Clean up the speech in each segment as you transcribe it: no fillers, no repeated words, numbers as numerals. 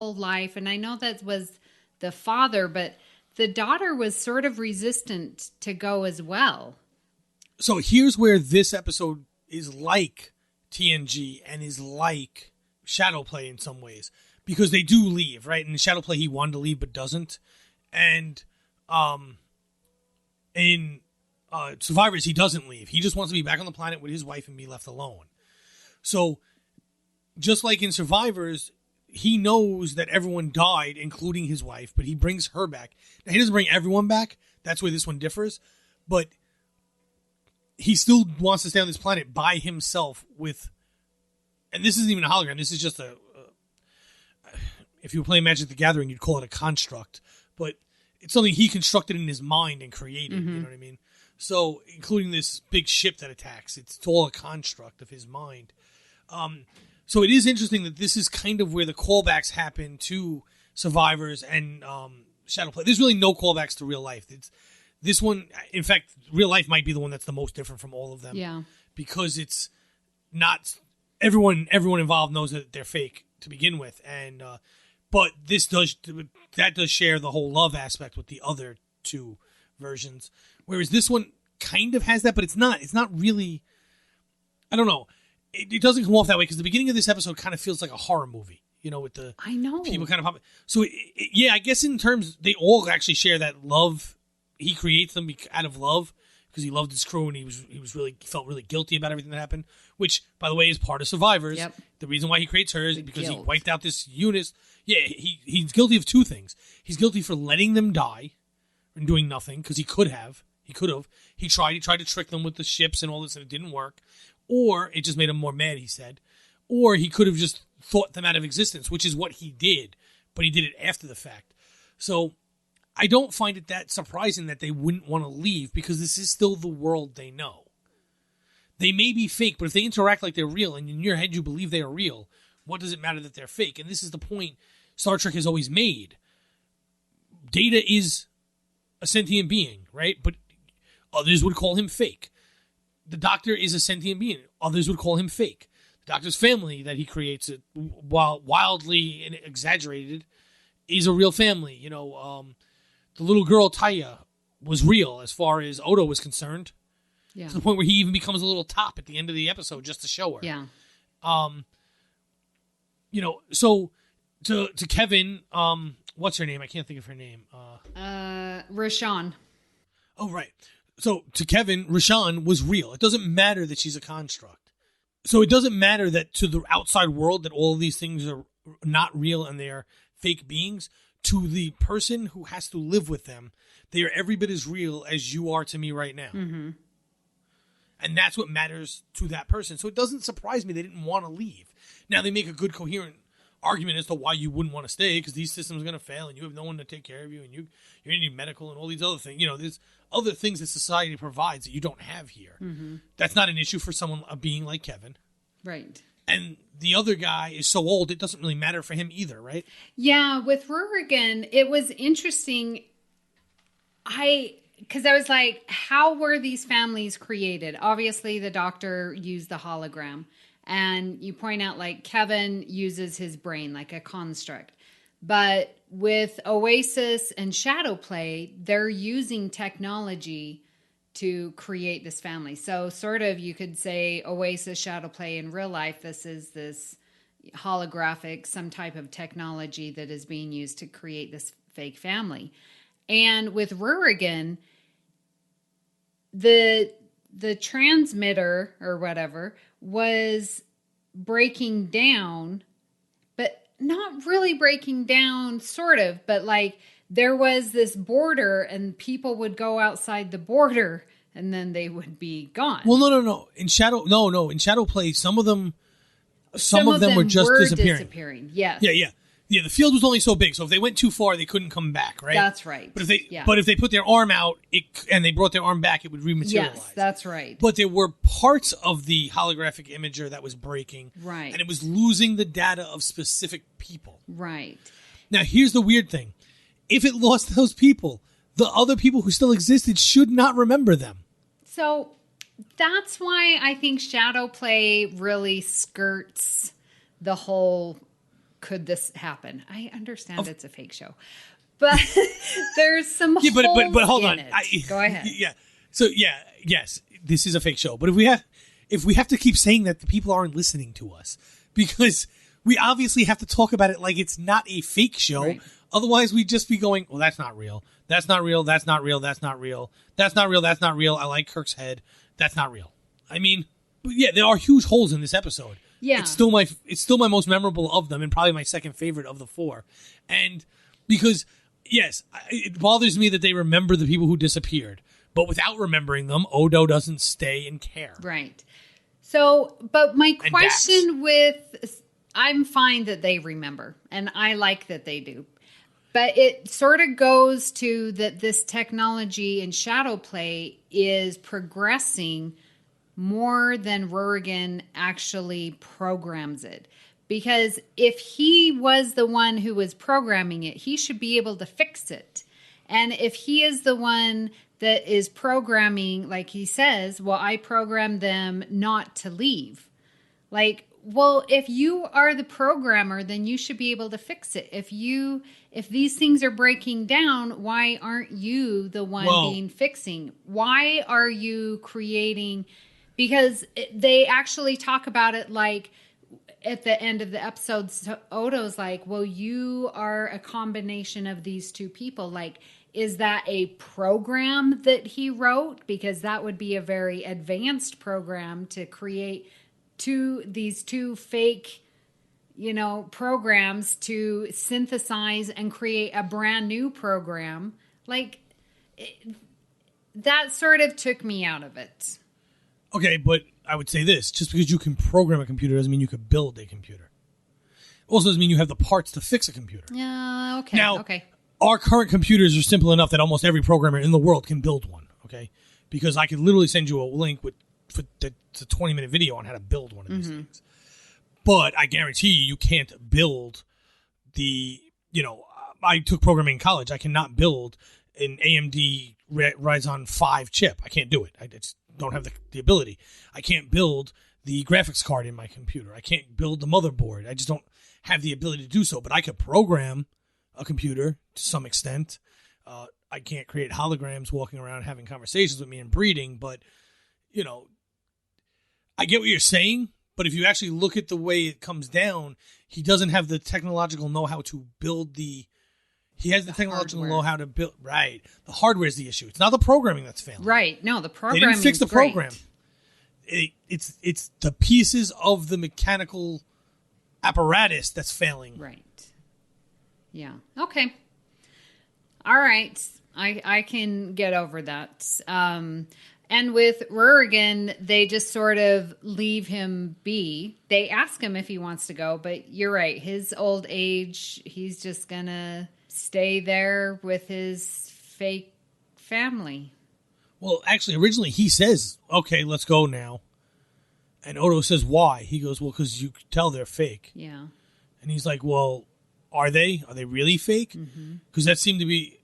whole life. And I know that was the father, but the daughter was sort of resistant to go as well. So here's where this episode is like TNG and is like Shadowplay in some ways. Because they do leave, right? In Shadowplay, he wanted to leave but doesn't. And in Survivors, he doesn't leave. He just wants to be back on the planet with his wife and be left alone. So, just like in Survivors, he knows that everyone died, including his wife, but he brings her back. Now, he doesn't bring everyone back. That's where this one differs. But he still wants to stay on this planet by himself with... And this isn't even a hologram. This is just a... if you were playing Magic the Gathering, you'd call it a construct. But it's something he constructed in his mind and created. You know what I mean? So, including this big ship that attacks, it's all a construct of his mind. So it is interesting that this is kind of where the callbacks happen to Survivors and Shadowplay. There's really no callbacks to real life. This one, in fact, real life might be the one that's the most different from all of them. Yeah. Because it's not... Everyone involved knows that they're fake to begin with. And but that does share the whole love aspect with the other two versions. Whereas this one kind of has that, but it's not really... I don't know. It doesn't come off that way because the beginning of this episode kind of feels like a horror movie, with the I know people kind of popping. So yeah, I guess in terms they all actually share that love. He creates them out of love because he loved his crew and he felt really guilty about everything that happened. Which, by the way, is part of Survivors. Yep. The reason why he creates her is because guilt. he wiped out this unit. Yeah, he's guilty of two things. He's guilty for letting them die and doing nothing because he could have. He tried to trick them with the ships and all this, and it didn't work. Or it just made him more mad, he said. Or he could have just thought them out of existence, which is what he did. But he did it after the fact. So I don't find it that surprising that they wouldn't want to leave because this is still the world they know. They may be fake, but if they interact like they're real and in your head you believe they are real, what does it matter that they're fake? And this is the point Star Trek has always made. Data is a sentient being, right? But others would call him fake. The Doctor is a sentient being. Others would call him fake. The Doctor's family that he creates, while wildly and exaggerated, is a real family. The little girl, Taya, was real as far as Odo was concerned. Yeah. To the point where he even becomes a little top at the end of the episode just to show her. Yeah. So to Kevin, what's her name? I can't think of her name. Rashawn. Oh, right. So to Kevin, Rashawn was real. It doesn't matter that she's a construct. So it doesn't matter that to the outside world that all of these things are not real and they are fake beings. To the person who has to live with them, they are every bit as real as you are to me right now. Mm-hmm. And that's what matters to that person. So it doesn't surprise me they didn't want to leave. Now, they make a good, coherent argument as to why you wouldn't want to stay, because these systems are going to fail, and you have no one to take care of you, and you're going to need medical and all these other things. There's other things that society provides that you don't have here. Mm-hmm. That's not an issue for someone, a being like Kevin. Right. And the other guy is so old, it doesn't really matter for him either, right? Yeah, with Rurigan, it was interesting. Because I was like, how were these families created? Obviously, the Doctor used the hologram. And you point out, like, Kevin uses his brain like a construct. But with Oasis and Shadowplay, they're using technology to create this family. So sort of you could say Oasis, Shadowplay in real life, this is this holographic, some type of technology that is being used to create this fake family. And with Rurigan, the transmitter or whatever was breaking down, but not really breaking down, sort of, but like there was this border and people would go outside the border and then they would be gone. Well, no. In Shadowplay, some of them were just disappearing. Yes. Yeah, the field was only so big, so if they went too far, they couldn't come back, right? That's right. But if they put their arm out and they brought their arm back, it would rematerialize. Yes, that's right. But there were parts of the holographic imager that was breaking. Right. And it was losing the data of specific people. Right. Now, here's the weird thing. If it lost those people, the other people who still existed should not remember them. So that's why I think Shadowplay really skirts the whole could this happen? I understand it's a fake show, but there's some Yeah, but hold in on. it. Go ahead. Yeah. So yes, this is a fake show. But if we have to keep saying that, the people aren't listening to us, because we obviously have to talk about it like it's not a fake show. Right. Otherwise, we'd just be going, well, that's not real. That's not real. That's not real. That's not real. That's not real. That's not real. I like Kirk's head. That's not real. I mean, but yeah, there are huge holes in this episode. Yeah. It's still my most memorable of them, and probably my second favorite of the four. And because, yes, it bothers me that they remember the people who disappeared, but without remembering them, Odo doesn't stay and care. Right. So, but my question with, I'm fine that they remember, and I like that they do. But it sort of goes to that this technology in Shadowplay is progressing more than Rurigan actually programs it. Because if he was the one who was programming it, he should be able to fix it. And if he is the one that is programming, like he says, well, I programmed them not to leave. Like, well, if you are the programmer, then you should be able to fix it. If these things are breaking down, why aren't you the one being fixing? Why are you creating? Because they actually talk about it like at the end of the episode, Odo's like, well, you are a combination of these two people. Like, is that a program that he wrote? Because that would be a very advanced program to create these two fake, programs to synthesize and create a brand new program. Like, that sort of took me out of it. Okay, but I would say this. Just because you can program a computer doesn't mean you could build a computer. Also doesn't mean you have the parts to fix a computer. Yeah, okay. Now, okay. Our current computers are simple enough that almost every programmer in the world can build one, okay? Because I could literally send you a link it's a 20-minute video on how to build one of these things. But I guarantee you can't build I took programming in college. I cannot build an AMD Ryzen 5 chip. I can't do it. I just don't have the ability. I can't build the graphics card in my computer. I can't build the motherboard. I just don't have the ability to do so. But I could program a computer to some extent. I can't create holograms walking around having conversations with me and breeding, but, I get what you're saying, but if you actually look at the way it comes down, he doesn't have the technological know-how to build he has the technological know-how to build, right. The hardware is the issue. It's not the programming that's failing. Right. No, the programming They didn't fix the great. program. It's the pieces of the mechanical apparatus that's failing. Right. Yeah. Okay. All right. I can get over that. And with Rurigan, they just sort of leave him be. They ask him if he wants to go, but you're right. His old age, he's just going to stay there with his fake family. Well, actually, originally he says, okay, let's go now. And Odo says, why? He goes, well, because you can tell they're fake. Yeah. And he's like, well, are they? Are they really fake? Because that seemed to be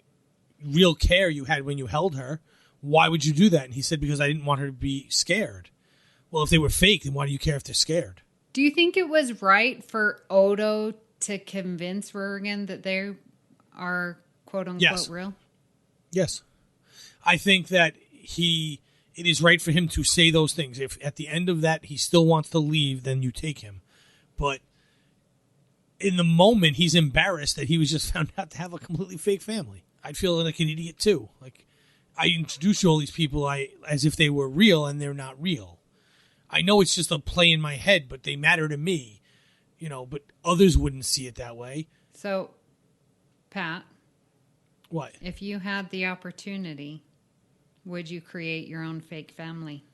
real care you had when you held her. Why would you do that? And he said, because I didn't want her to be scared. Well, if they were fake, then why do you care if they're scared? Do you think it was right for Odo to convince Rurigan that they are quote-unquote real? Yes. I think that it is right for him to say those things. If at the end of that he still wants to leave, then you take him. But in the moment, he's embarrassed that he was just found out to have a completely fake family. I'd feel like an idiot too. Like, I introduced you all these people as if they were real, and they're not real. I know it's just a play in my head, but they matter to me, but others wouldn't see it that way. So, Pat. What? If you had the opportunity, would you create your own fake family?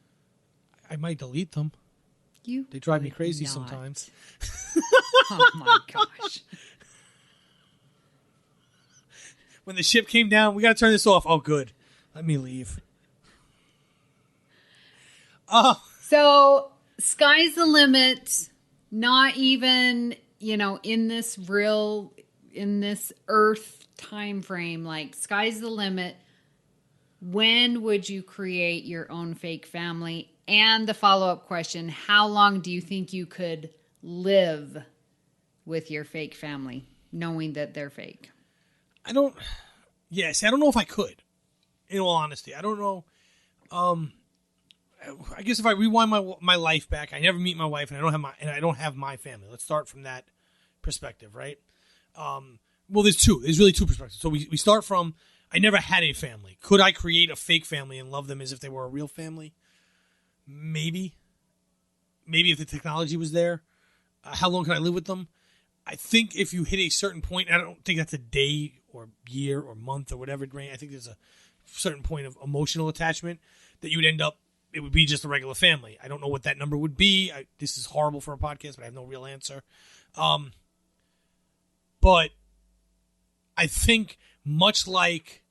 I might delete them. They drive me crazy sometimes. Oh my gosh. When the ship came down, we got to turn this off. Oh, good. Let me leave. Oh. So, sky's the limit. Not even, in this Earth time frame. Like, sky's the limit. When would you create your own fake family? And the follow-up question, how long do you think you could live with your fake family, knowing that they're fake? I don't know if I could, in all honesty. I don't know. I guess if I rewind my life back, I never meet my wife, and I don't have my family. Let's start from that perspective, right? Well, there's really two perspectives. So we start from, I never had a family. Could I create a fake family and love them as if they were a real family? Maybe if the technology was there. How long can I live with them? I think if you hit a certain point, I don't think that's a day or year or month or whatever. I think there's a certain point of emotional attachment that you would end up, it would be just a regular family. I don't know what that number would be. This is horrible for a podcast, but I have no real answer. But I think much like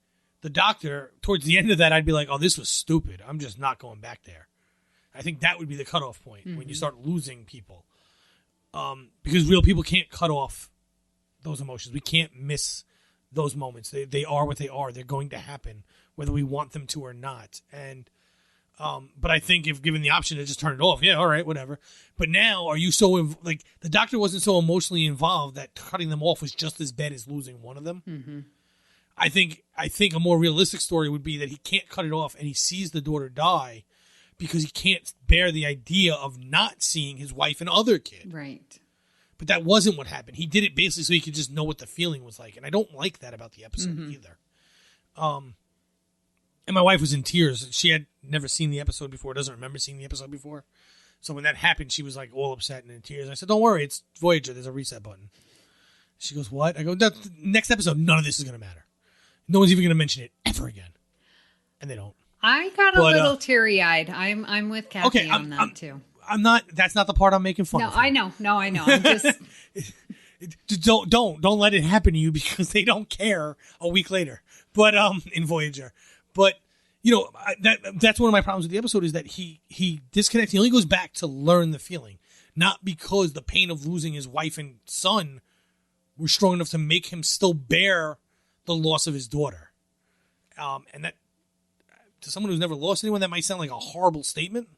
the doctor, towards the end of that, I'd be like, oh, this was stupid. I'm just not going back there. I think that would be the cutoff point when you start losing people. Because real people can't cut off those emotions. We can't miss those moments. They are what they are. They're going to happen, whether we want them to or not. And but I think if given the option to just turn it off, yeah, all right, whatever. But now, are you so like the doctor wasn't so emotionally involved that cutting them off was just as bad as losing one of them? Mm-hmm. I think a more realistic story would be that he can't cut it off, and he sees the daughter die because he can't bear the idea of not seeing his wife and other kid. Right. But that wasn't what happened. He did it basically so he could just know what the feeling was like, and I don't like that about the episode either. And my wife was in tears. She had never seen the episode before, doesn't remember seeing the episode before. So when that happened, she was like all upset and in tears. I said, don't worry, it's Voyager. There's a reset button. She goes, what? I go, next episode, none of this is going to matter. No one's even going to mention it ever again. And they don't. I got a little teary-eyed. I'm with Kathy on that too. I'm not, that's not the part I'm making fun of. I know. I'm just... don't let it happen to you because they don't care a week later. But, in Voyager. But, you know, that's one of my problems with the episode is that he disconnects. He only goes back to learn the feeling. Not because the pain of losing his wife and son were strong enough to make him still bear the loss of his daughter. And that, to someone who's never lost anyone, that might sound like a horrible statement.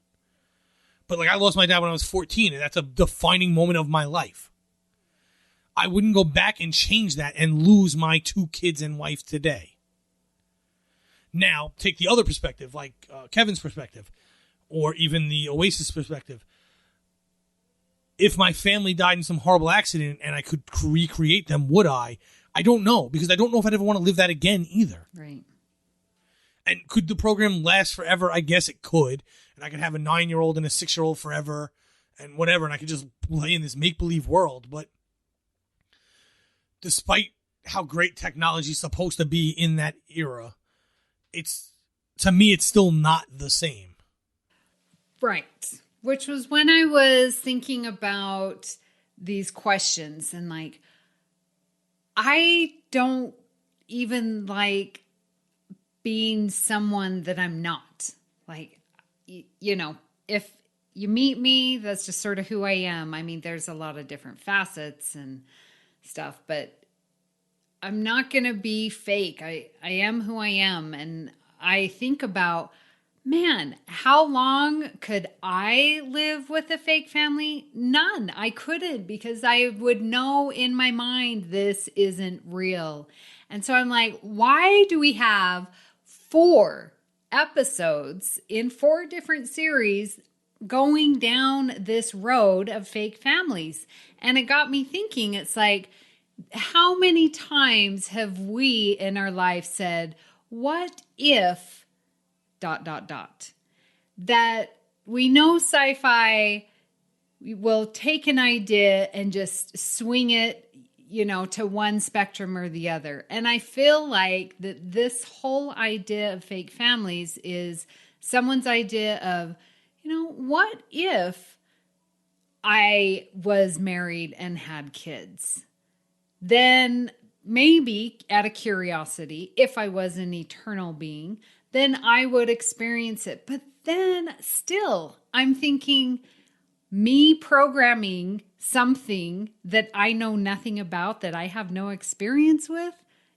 But, like, I lost my dad when I was 14, and that's a defining moment of my life. I wouldn't go back and change that and lose my 2 kids and wife today. Now, take the other perspective, like Kevin's perspective, or even the Oasis perspective. If my family died in some horrible accident and I could recreate them, would I? I don't know, because I don't know if I'd ever want to live that again either. Right. And could the program last forever? I guess it could. And I could have a 9-year-old and a 6-year-old forever and whatever, and I could just play in this make-believe world. But despite how great technology is supposed to be in that era, to me, it's still not the same. Right. Which was when I was thinking about these questions and like, I don't even like being someone that I'm not. Like, you know, if you meet me, that's just sort of who I am. I mean, there's a lot of different facets and stuff, but I'm not going to be fake. I am who I am. And I think about, man, how long could I live with a fake family? None. I couldn't, because I would know in my mind this isn't real. And so I'm like, why do we have 4 episodes in 4 different series going down this road of fake families? And it got me thinking, it's like, how many times have we in our life said, what if ... That we know sci-fi will take an idea and just swing it, you know, to one spectrum or the other. And I feel like that this whole idea of fake families is someone's idea of, you know, what if I was married and had kids? Then maybe out of curiosity, if I was an eternal being, then I would experience it. But then still, I'm thinking me programming something that I know nothing about, that I have no experience with,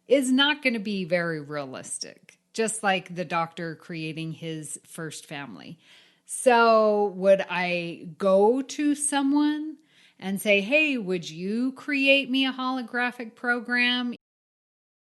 is not going to be very realistic. Just like the doctor creating his first family. So would I go to someone and say, hey, would you create me a holographic program?